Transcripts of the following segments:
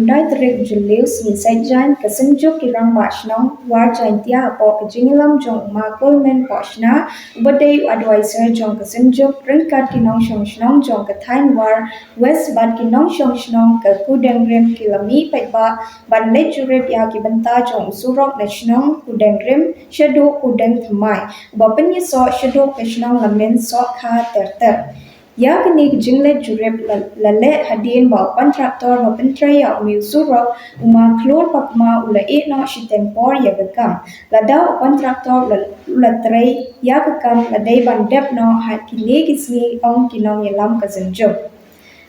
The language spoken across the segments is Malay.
Hyundai Trek Julius ni Sajan kesenjuk kirang Bashnong war Jaintia po kejingilam jong ma Coleman Poshna ubadai advisor jong kesenjuk ringkat kinong shnong jong ketain war West Bad kinong shnong ke kudeng rim kilami paiba ban lejurit ya kibenta jong surok national kudeng rim shadow kudeng thamai bapenyi so shadow keshnong lamen so kha terter. Ya kini jingle jurep lale hadin ba kontraktor ba pentraya umi surok uma klor pakma ula no shitempor ya bekam lada kontraktor ula trei ya bekam ladai ban dep no hat kini kisni ong kinong yelam kazenjo.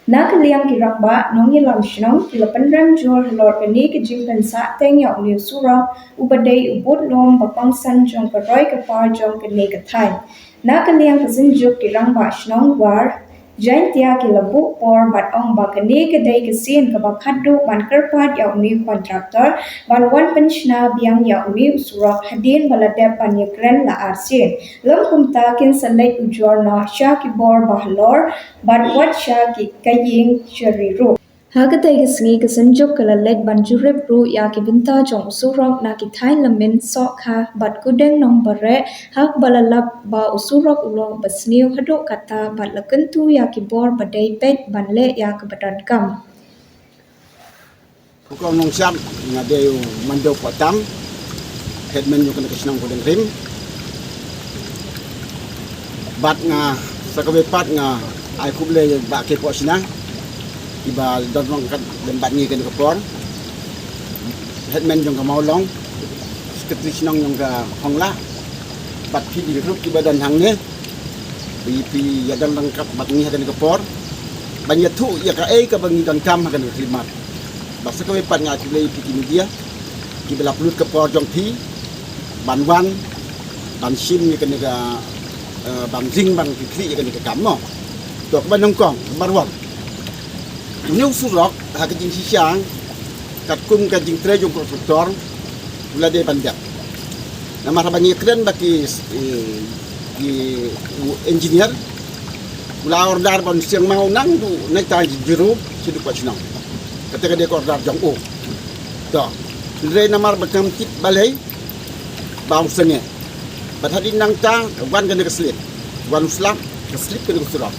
Nak liang kirang ba nong yelam shnong kila penram jor lor kini kijing pensa teng ya umi surok ubadai ubud lom ba pangsan jong karoy kapar jong kini katai. Nak liang kazenjo kirang ba shnong war Jaintia kilabu por bat ong bakani kedai kesin ke bakadu ban kerpat ya umi kontraktor ban wan penshna biang ya umi surak hadin baladep ban yekren la arsin lom kumta kin selek ujor na syaki bor bahlor ban wat syaki kaying syariru. Hagatai kesengi kesenjuk kelalek ban jurep ru ya kibinta jong usurok na kitain lamin sok ha bat kudeng nong bare hak balalap ba usurok ulong basniu haduk kata bat lakentu ya kibor badai pet ban le ya kebadan kam. Kung nung siyam nga dayo mandaw po tam headman yung kanakasinang kudeng rim bat nga sa kawipat nga ay kuble bakit po sina iba don mong lembat ngi kan kapor headman yung kamaulong sekretris nang yung ka hongla bat pi di grup iba dan hang ne pi ya dan lengkap bat ngi kan kapor banyak tu ya ka ka bangi dan kam kan klimat basa ka pat nga kile pi media ki bela pulut kapor jong pi banwan ban sim ni kan ga bang jing bang kri kan ka kam mo to ka ban kong barwang New surok hakajing sisiang kat kum kajing trejong konstruktor ula de bandap. Nama rabangi keren baki engineer ula ordar ban siang mau nang du naik ta jiru sidu pachnang. Ketika dia ordar jong o. To. Re namar bakam tip balai bau senge. Bathadin nang ta wan kan slip. Wan slap slip kan surok.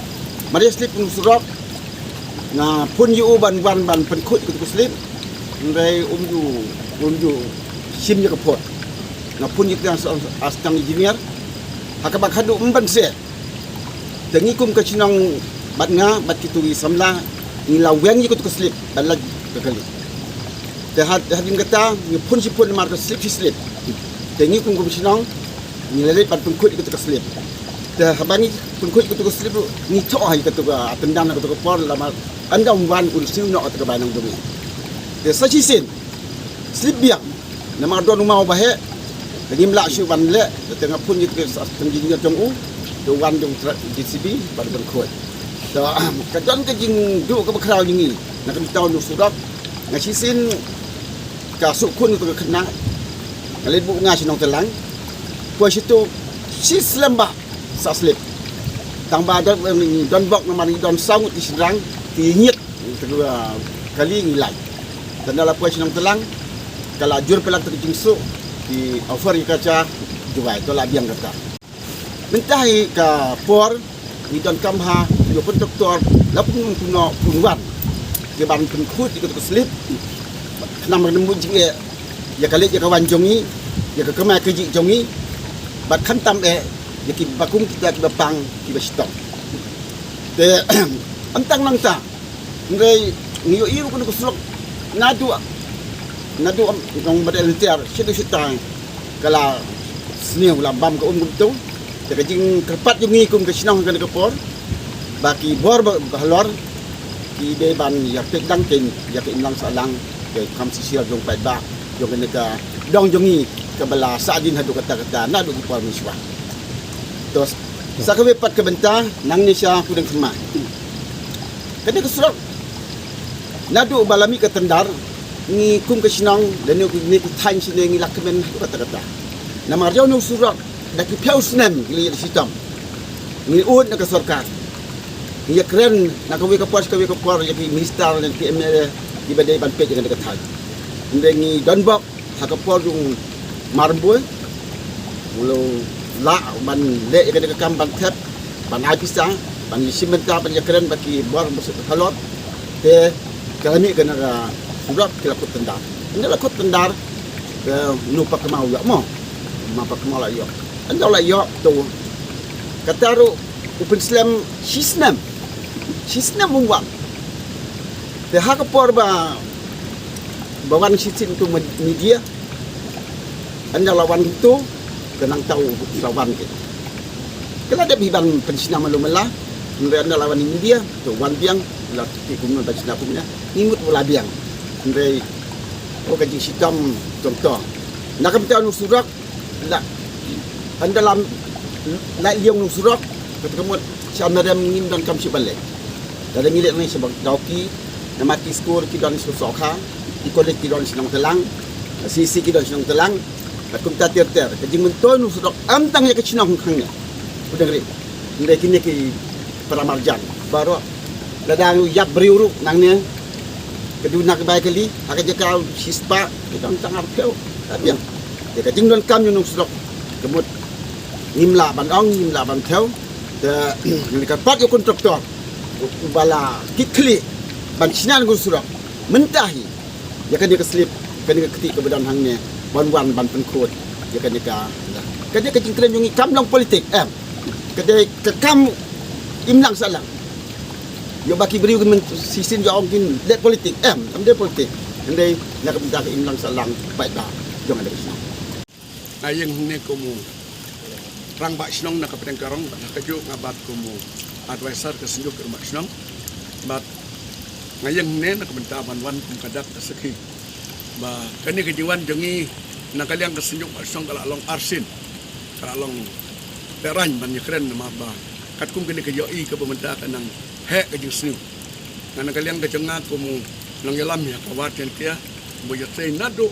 Mari slip kan surok na pun yu ban penkut ke slip ndai umju sim ya kapot na pun yu yang astang engineer hakabak hadu umban se tengi kum ka chinang bat nga bat kitui samla ni laweng yu ke slip balaj kali te hadin kata ni pun si pun mar ke slip tengi kum chinang ni lele bat penkut ke slip te habani penkut ke slip ni to ai ke tendang ke por lama anda umwan ursiu no atau kebanang dumi. Desa cisin, slip biang, nama don rumah bahe, lagi melak siu ban le, tengah pun itu tenjinya jong doan jong DCB bar berkut. So, kajon kejing du ke berkerau jingi, nak kita nu surat, ngasisin kasuk kun itu kena, kali bu ngas nong telang, puas itu sis lembah sa slip. Tang badak don bok nama don sangut di serang. Tinyit kedua kali ngilai dan dalam puas nang telang kalau jur pelak terjing su di offer kaca jual itu lah biang kata mentahi ke por ni don kamha yo pun doktor lapun kuno punwan ke ban penkut ikut slip nama nemu jing ya kali ya kawan jongi ya ke kemai keji jongi bat khantam ya ki bakung kita ki bapang ki bestop de antang nang ta ngai ngiyo iyo ko sulok nadu ngong badal tiar situ sitang kala sniu la bam ko gumtu te jing kerpat yung ngikum ke sinong kan ke por baki bor bahlor ki de ban ya tek dang tin ya ke lang salang ke kam sisia jong pai ba jong ne ka dong jongi ke bala sadin hadu kata nadu ki por miswa terus sakawe pat ke benta nang ni sia kudeng semai kena kesurat nadu balami ke tendar ni kum ke sinang dan ni ku tain sini ni lakmen kata nama jauh nu surat dak piau snem li sistem ni ud nak sarkar ni keren nak we ke pos ya minister dan ki di badai ban pej dengan dekat hai ndengi donbok hakapor yung marmbul ulo la ban le dengan dekat kam ban tep ban ai pisang ban simenta ban yakren baki bor masuk halot te kami kena surat kelakut tendar ini lakut tendar nupak kemau ya mo mapak kemau la yo anda la yo tu kataru upin Islam sisnam mungwang te hakapor ba bawan sisin tu media anda lawan itu kenang tahu lawan kita kalau ada biban pensina malumela anda lawan media tu wan biang la tikum pensina punya nimut bola biang ndai o kaji sitam contoh nak kita nu surak la anda lam la liang nu surak ketemu siamaram ngin dan kam sibale dari milik ni sebab dauki namati skor ki dan susokha ikolik ki don sinong telang sisi ki don sinong telang kum ta ter kajing menton usudok amtang ya ke sinong khangnya udah ngri ndai kini ki paramarjan baru ladang yap briuru nangnya keduna ke baik kali hak jeka sispa kita sangar peu tapi yang ya kajing don kam nyung usudok kemut nimla bandong nimla ban theo de dekat pat yo kontraktor bala kikli ban sinan usudok mentahi ya kan dia keselip kan dia ketik ke badan hangnya wan-wan ban penkut ya kan dia kecingkren yung ikam lang politik kadai kekam imlang salang yo baki beri sisin yo ongkin let politik amde politik andai nak minta imlang salang baik dah jangan ada kisah ayeng ne komu rang bak snong nak pedang karong nak kejuk ngabat komu advisor ke senjuk ke mak snong bat ngayeng ne nak benta wan kum kadak seki ba kani kejiwan jongi nak kalian kesenjuk song kala long arsin kala long teran ban keren ma ba kat kum kini kejoi ke pementa kanang he ke jing snu ngana kalian ke jengat kum long yalam ya kawat kan kia bo yate nado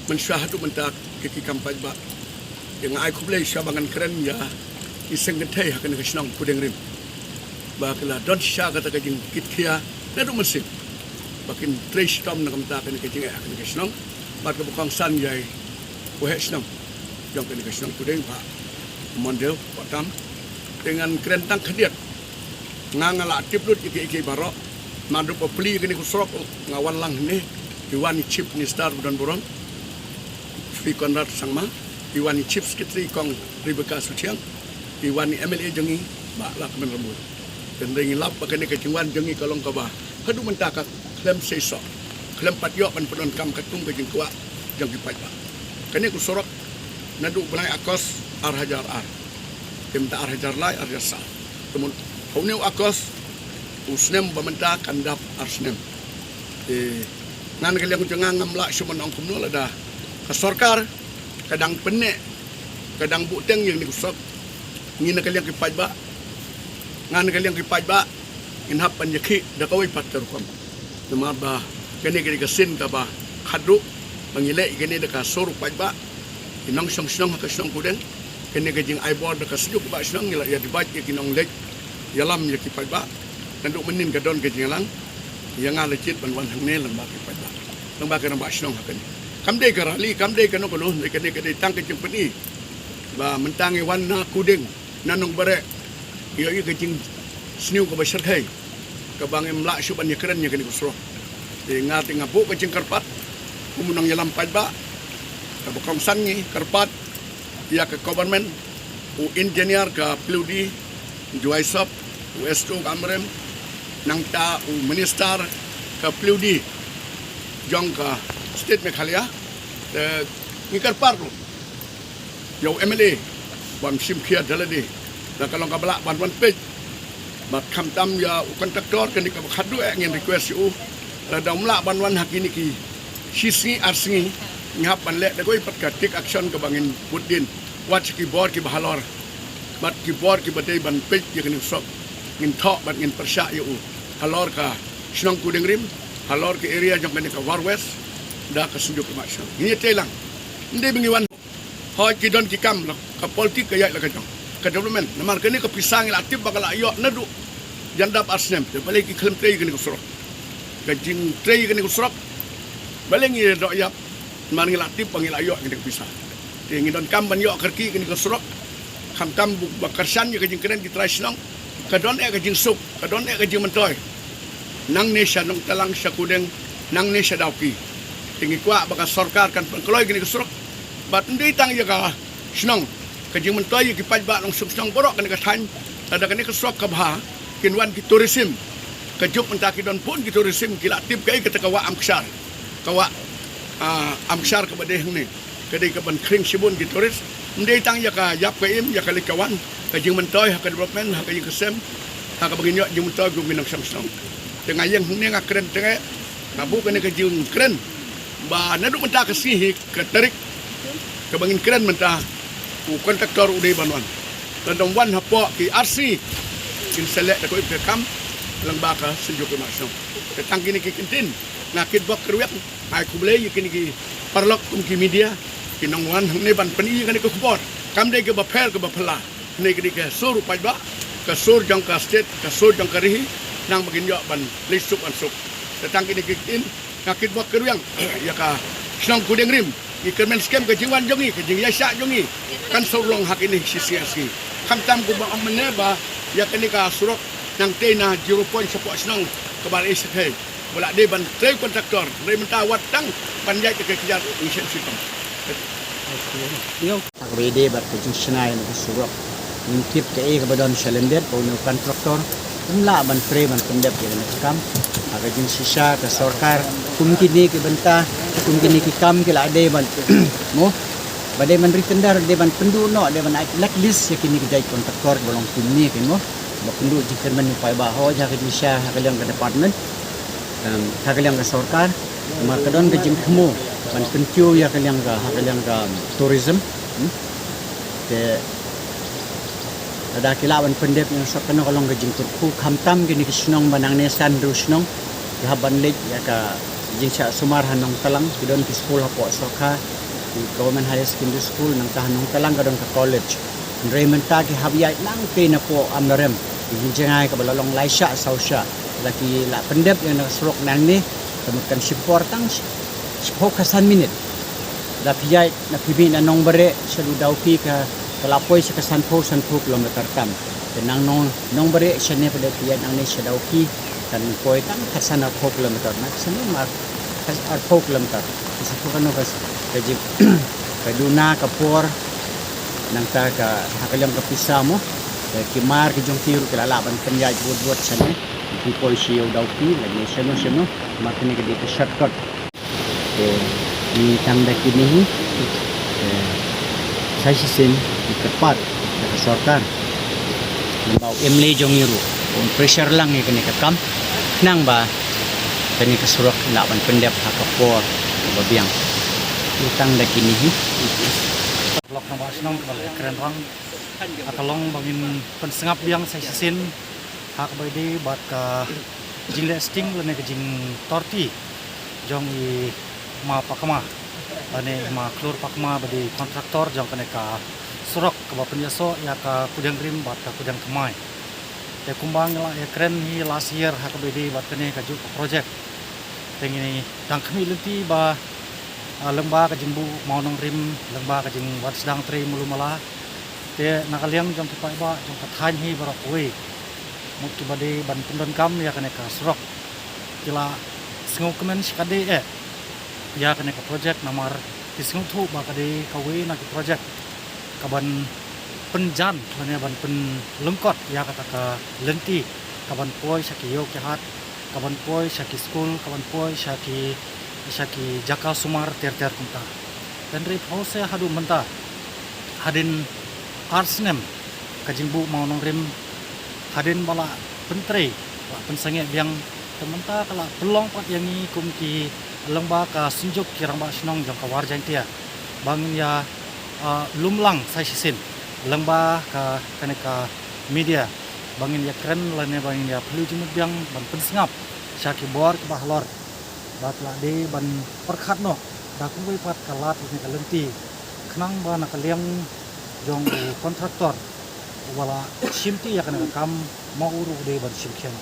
mensyahadu menta kiki kampaj ba yang ai kublai syabangan keren ya iseng gentei akan ke snong pudeng rim ba kala don sya kata ke jing kit kia nado mesin bakin trace tom nak menta kan ke jing akan ke snong mat ke bukang san jai uhe snong jong kan ke snong pudeng ba mondel patam dengan kerentang kediat ngangala tiplut iki barok madu peli kini kusrok ngawan lang ni iwani chip ni star budan borong Sri Konrad Sangma iwani chip skitri kong Rebecca Suciang iwani MLA jongi ba la kemen rambut dan ringi lap pakane kecingwan jongi kalong kaba hadu mentaka klem sesok klem patiok pan pedon kam katung kejing kuat jang kipat ba kani kusrok nadu belai akos ar hajar ar timta ar hajar lai ar jasa temun hauneu akos usnem bamenta kandap arsnem nan kalian ku jangan ngamla syuman ong kumno lada kasorkar kadang penek kadang buteng yang dikusok ngina kalian kipaj ba ngan kalian kipaj ba inhap panjaki da kawai patter kom temar ba kene kene kasin ka ba khadu mangile kene da kasor paj ba inong song ka song kuden kene kajing aibor da kasjuk ba song ngila ya dibaj ke kinong lek yalam ya kipaj ba nanduk menin ka don kajing lang yang ala cit ban wan hang ne lam ba kipaj ba nang ba kana ba song hakan kamdei karali kamdei kanu kono kene kene tang kajing peni ba mentangi wan na kuding nanong bare iyo kajing sniu ko ba syarkai ka bangem la syuban ya keren ya kene kusro ngati ngapu kajing karpat kumunang yalam paj ba ka bokong sangi karpat ya ke government u engineer ka pludi juaisop u esto kamrem nangta u minister ka pludi jong ka state Meghalaya ni karpat lo yo MLA bam sim kia daladi da kalong ka bala ban page mat kham tam ya u kontraktor kan ka khadu ngin request u da damla ban wan hakini ki sisi arsingi ngap ban le da koi pat ka take action ka bangin budin watch ki board ki bahalor bat ki board ki batay ban page ya kan sok ngin thok bat ngin persya ya u halor ka snong kudeng rim halor ke area jong kan ka war west da ka sunjuk ka masya ni telang ndai bingiwan hoi ki don ki kam ka politik ka ya la ka jong ka development namar kani ka pisang la tip bakala ayo nadu jandap arsnem de balik ki klem tei kini kusro kajing tray kini kusrok baling ye dok yap mangi latip panggil ayok kini bisa tinggi don kam ban yok kerki kini kusrok kam buk bakarsan ye kajing keren kita senang kadon kajing sup kadon kajing mentoy nang nesha nong talang syakudeng nang nesha dauki tinggi kuat bakal sorkar kan pengkeloi kini kusrok bat ndai tang ye ka senang kajing mentoy ye kipai bak nong sup senang borok kini kasan ada kini kusrok kabha kinwan ki tourism kejup mentaki don pun ki tourism ki latip kai kata kawa amksar kawa amksar ke badeh ni kedai ke ban kring sibun ki turis ndai tang ya ka yap ka im ya ka likawan ka jing mentoy ha ka development ha ka jing kesem ha ka bagin yo jing mentoy gu minang samsung tengah yang ni ngak keren tengah ngabu ka ni ka jing keren ba nadu mentah ke sihi ke terik ke bagin keren mentah u kontraktor udai banwan dan wan hapo ki RC kin selek da ko ip kam lang baka senjuk ke masuk ketang kini ki kentin ngakit bok keruyak ai ku bele kini ki parlok kum ki media kinong wan ne ban peni kan ko kupor kam de ke bapel ke bapela ne ki ke sur pai ba ke sur jang ka state ke sur jang ka rihi nang bagin yo ban lisuk ansuk ketang kini ki kentin ngakit bok keruyang ya ka snong kudeng rim ikan scam ke jingwan jongi ke jing yasa jongi kan surlong hak ini sisi kam tam ku ba amne ba ya kini ka surok nang tena 0 point support senang kebar ishe bola de ban trade kontraktor re mentah watang panjai ke kejar mission system yo tak bede bar ke jinsenai no surok ngintip ke ke badon shalender ko no kontraktor umla ban pre ban pendep ke kam aga jin sisa ke sarkar kumkini ke benta kumkini ki kam ke la de ban mo badai man ritendar de ban pendu no de ban blacklist ya kini ke jai kontraktor bolong kumni ke mo bakundu jikir men pai baho jaga disha hakaliang ke department hakaliang ke sarkar markadon ke jing khmo ban pentiu ya hakaliang ke tourism ke ada kilawan pendep yang sakana kalong ke jing turku khamtam ke ni kisnong banang nesan rusnong ya ban lej ya ka jing cha sumar hanong talang kidon ki school hapo sarkar government high secondary school nang tahanong talang kadon ke college Raymond tagi habiyai nang pe na po amlarem jangai ke balong laisha sausha laki la pendep yang surok nang ni temukan supportang 10 minit la piyai na pibi na nong bare selu daupi ka pelapoi sa sanpo kilometer tam tenang nong bare sene pada piyai nang ni sedaupi kan poi tam kasana 4 kilometer na sene mar kas 4 kilometer isapu kan kas kaji kaduna kapor nang ta ka hakalam ka pisamo kimar ke jong tiru ke lalaban penjaj buat sana di polisi daupi lagi seno makin ke di shortcut ni tanda kini saya sisin di tepat ke sarkar mau emle jong iru on pressure lang ni kene kam nang ba kene ke surak laban pendep hakapor babiang ni tanda kini blok nama senang kembali keren rang akalong bangin pensengap biang saya sisin hak bade bat ka jing listing lene ke jing torti jong i ma pakma ane ma klur pakma bade kontraktor jong kene ka surok ke bapen yaso ya ka kudang rim bat ka kudang kemai te kumbang la ya keren hi last year hak bade bat kene ka juk project tengini tang kami lenti ba lembah ke jimbu mau nong rim lembah ke jing wat sedang tri mulu malah te nakaliang jong ki pai ba jong ka than hi barok we muk ki bade ban pendon kam ya kene ka surok kila singu kemen skade ya kene ka project namar singu thu ba kade ka we na ki project kaban penjan lane ban pen lengkot ya kata ka lenti kaban poi saki yo ki hat kaban poi saki school kaban poi saki jaka sumar ter kunta dan ri pause hadu menta hadin arsnem kajimbu mau nong rim hadin bala pentre pensange biang tementa kala pelong pat yangi kumki lengba ka sunjuk kirang ba snong jong ka warjang tia bangin ya lumlang sai sisin lengba ka kaneka media bangin ya keren lane bangin ya pelu jumut biang ban pensengap syaki bor ke bahlor batla de ban perkhat no da kuwi pat kalat ni kalenti knang ba na kaliang jong kontraktor wala simti ya kana kam mau uru de ban simkian